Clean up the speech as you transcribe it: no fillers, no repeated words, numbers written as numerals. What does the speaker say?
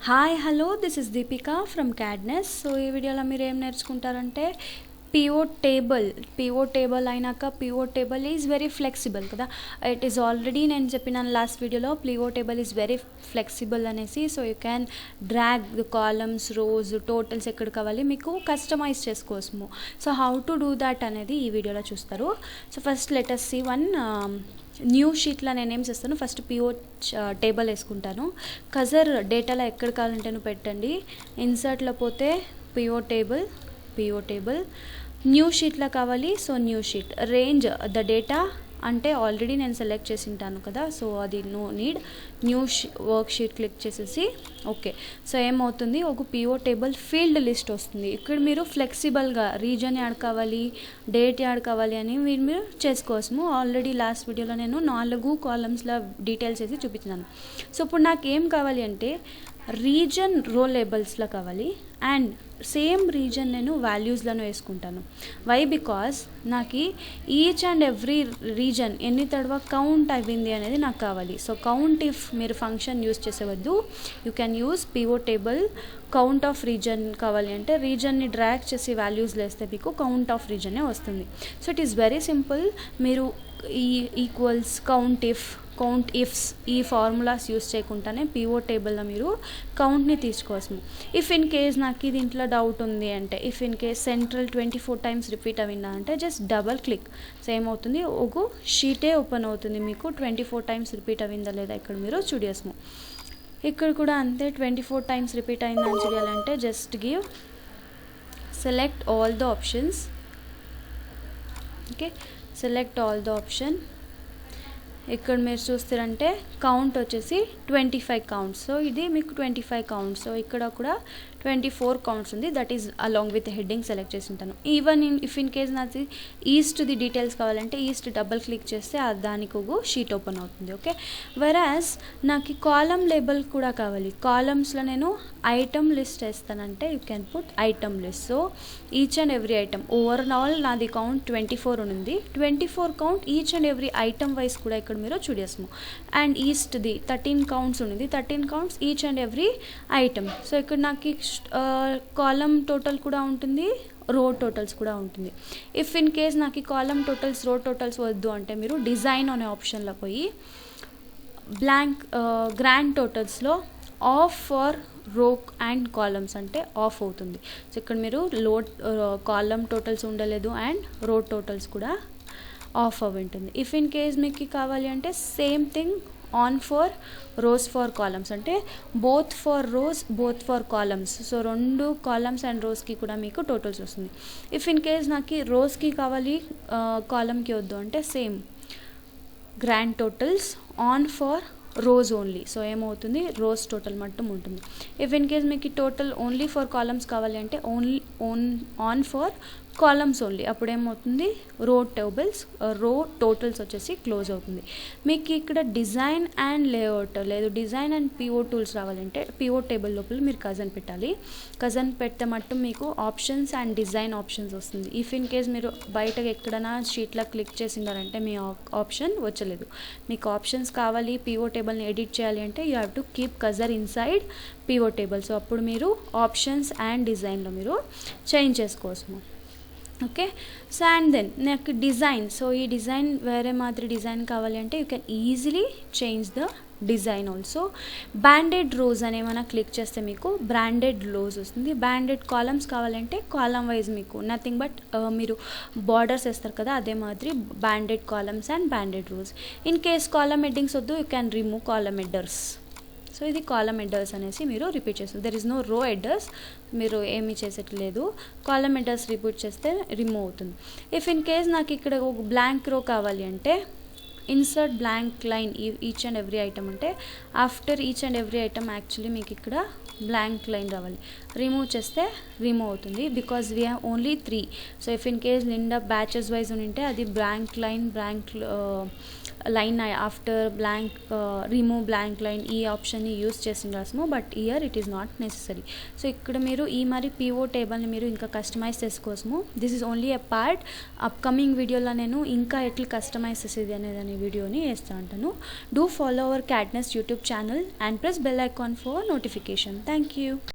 Hi hello this is Deepika from Cadness. So ఈ వీడియోలో మీరు ఏం నేర్చుకుంటారంటే పివోట్ టేబుల్ అయినాక pivot table is very flexible కదా. ఇట్ ఈస్ ఆల్రెడీ నేను చెప్పినాను లాస్ట్ వీడియోలో pivot table is very flexible అనేసి. So you can drag the columns rows totals ఎక్కడ కావాలి మీకు కస్టమైజ్ చేసుకోవచ్చుము. So how to do that అనేది ఈ వీడియోలో చూస్తారు. So first let us see one new షీట్లో నేనేం చేస్తాను, ఫస్ట్ పివోట్ టేబుల్ వేసుకుంటాను. కజర్ డేటాలో ఎక్కడ కావాలంటే నువ్వు పెట్టండి. ఇన్సర్ట్లో పోతే పివోట్ టేబుల్ న్యూ షీట్లో కావాలి. So new sheet range the data అంటే ఆల్రెడీ నేను సెలెక్ట్ చేసి ఉంటాను కదా, సో అది no need. New work sheet click చేసేసి ఓకే. సో ఏమవుతుంది, ఒక పివోట్ టేబుల్ ఫీల్డ్ లిస్ట్ వస్తుంది. ఇక్కడ మీరు ఫ్లెక్సిబుల్గా రీజన్ యాడ్ కావాలి, డేట్ యాడ్ కావాలి అని మీరు చేసుకోవచ్చుము. ఆల్రెడీ లాస్ట్ వీడియోలో నేను 4 కాలమ్స్లో డీటెయిల్స్ వేసి చూపించాను. సో ఇప్పుడు నాకు ఏం కావాలి అంటే రీజన్ రో లేబుల్స్లో కావాలి అండ్ సేమ్ రీజన్ నేను వాల్యూస్లను వేసుకుంటాను. వై? బికాస్ నాకు ఈచ్ అండ్ ఎవ్రీ రీజన్ ఎన్ని తడవ కౌంట్ అయింది అనేది నాకు కావాలి. సో కౌంట్ ఇఫ్ మీరు ఫంక్షన్ యూజ్ చేసేవద్దు, you can use pivot table count of reason కావాలి అంటే రీజన్ని డ్రాగ్ చేసి వాల్యూస్లో వేస్తే మీకు కౌంట్ ఆఫ్ రీజనే వస్తుంది. So it is very simple. మీరు ఈ ఈక్వల్స్ కౌంట్ ఇఫ్స్ ఈ ఫార్ములాస్ యూస్ చేయకుండానే పివోట్ టేబుల్లో మీరు కౌంట్ని తీసుకోవచ్చు. ఇఫ్ ఇన్ కేస్ నాకు దీంట్లో డౌట్ ఉంది అంటే, if in case central 24 times repeat అయిందా అంటే జస్ట్ డబల్ క్లిక్. సో ఏమవుతుంది, ఒక షీటే ఓపెన్ అవుతుంది. మీకు 24 టైమ్స్ రిపీట్ అయిందా లేదా ఇక్కడ మీరు చూడేసాము. ఇక్కడ కూడా అంతే, 24 టైమ్స్ రిపీట్ అయిందని చూడాలంటే just give select all the options. Okay, select all the option. ఇక్కడ మీరు చూస్తారంటే కౌంట్ వచ్చేసి 25 కౌంట్స్. సో ఇది మీకు 25 కౌంట్స్. సో ఇక్కడ కూడా 24 కౌంట్స్ ఉంది. That is along with heading select చేసి ఉంటాను. ఈవెన్ ఇఫ్ ఇన్ కేస్ నాకు ఈస్ట్ ది డీటెయిల్స్ కావాలంటే ఈస్ట్ డబల్ క్లిక్ చేస్తే దానికి ఒక షీట్ ఓపెన్ అవుతుంది. ఓకే, వెరాజ్ నాకు కాలమ్ లేబుల్ కూడా కావాలి. కాలమ్స్లో నేను ఐటమ్ లిస్ట్ వేస్తానంటే you can put item list. So each and every item overall నాది కౌంట్ 24 ఉంది. 24 count each and every item wise కూడా ఇక్కడ మీరు చూడేసాము. అండ్ ఈస్ట్ది 13 కౌంట్స్ ఉంది. 13 counts each and every item. So ఇక్కడ నాకు కాలమ్ టోటల్ కూడా ఉంటుంది, రో టోటల్స్ కూడా ఉంటుంది. ఇఫ్ ఇన్ కేస్ నాకు కాలమ్ టోటల్స్ రో టోటల్స్ వద్దు అంటే మీరు డిజైన్ అనే ఆప్షన్లో పోయి బ్లాంక్ గ్రాండ్ టోటల్స్లో off for row and columns అంటే ఆఫ్ అవుతుంది. సో ఇక్కడ మీరు కాలమ్ టోటల్స్ ఉండలేదు అండ్ రో టోటల్స్ కూడా ఆఫ్ అవి ఉంటుంది. ఇఫ్ ఇన్ కేస్ మీకు కావాలి అంటే same thing on for rows for columns అంటే both for rows both for columns. So 2 columns and రోస్కి కూడా మీకు టోటల్స్ వస్తుంది. ఇఫ్ ఇన్ కేస్ నాకు రోస్కి కావాలి కాలమ్కి వద్దు అంటే same grand totals on for rose only. So ఏమవుతుంది, రోజ్ టోటల్ మట్టం ఉంటుంది. ఇఫ్ ఇన్ కేస్ మీకు టోటల్ ఓన్లీ ఫర్ కాలమ్స్ కావాలి అంటే only on for columns only. అప్పుడు ఏమవుతుంది, రో టోటల్స్ వచ్చేసి క్లోజ్ అవుతుంది. మీకు ఇక్కడ డిజైన్ అండ్ లేఅవుట్ లేదు, డిజైన్ అండ్ పివోట్ టూల్స్ రావాలంటే పివోట్ టేబుల్ లోపల మీరు కజన్ పెట్టాలి. కజన్ పెడితే మట్టు మీకు ఆప్షన్స్ అండ్ డిజైన్ ఆప్షన్స్ వస్తుంది. ఇఫ్ ఇన్ కేస్ మీరు బయటకు ఎక్కడైనా షీట్లో క్లిక్ చేసిండారంటే మీ ఆప్షన్ వచ్చలేదు. మీకు ఆప్షన్స్ కావాలి, పివోట్ టేబుల్ని ఎడిట్ చేయాలి అంటే you have to keep cursor inside pivot table. So అప్పుడు మీరు ఆప్షన్స్ అండ్ డిజైన్లో మీరు చేంజ్ చేసుకోవచ్చు. ఓకే, సో అండ్ దెన్ నాకు డిజైన్. సో ఈ డిజైన్ వేరే మాదిరి డిజైన్ కావాలి అంటే you can easily change the design also. Banded rows అని ఏమైనా క్లిక్ చేస్తే మీకు బ్రాండెడ్ రోజ్ వస్తుంది. బ్యాండెడ్ కాలమ్స్ కావాలంటే కాలమ్ వైజ్ మీకు నథింగ్ బట్ మీరు బార్డర్స్ వేస్తారు కదా, అదే మాదిరి banded columns and banded rose. In case column headings వద్దు, you can remove column headers. So ఇది కాలమ్ హెడర్స్ అనేసి మీరు రిపీట్ చేస్తారు. There is no row headers, మీరు ఏమీ చేసేట్లేదు. కాలమ్ హెడర్స్ రిపీట్ చేస్తే రిమూవ్ అవుతుంది. ఇఫ్ ఇన్ కేస్ నాకు ఇక్కడ ఒక బ్లాంక్ రో కావాలి అంటే insert blank line each and every item అంటే after each and every item actually మీకు ఇక్కడ బ్లాంక్ లైన్ రావాలి. రిమూవ్ చేస్తే రిమూవ్ అవుతుంది because we have only 3. So if in case నిండా బ్యాచెస్ వైజ్ ఉంటే అది blank line line after blank remove blank line ఈ ఆప్షన్ని యూస్ చేసిండాల్సము, but here it is not necessary. So ఇక్కడ మీరు ఈ మరి పివో టేబుల్ని మీరు ఇంకా కస్టమైజ్ చేసుకోవసము. This is only a part. Upcoming వీడియోలో నేను ఇంకా ఎట్లా కస్టమైజ్ చేసేది అనేది వీడియోని వేస్తూ ఉంటాను. Do follow our Catness YouTube channel and press bell icon for notification. Thank you.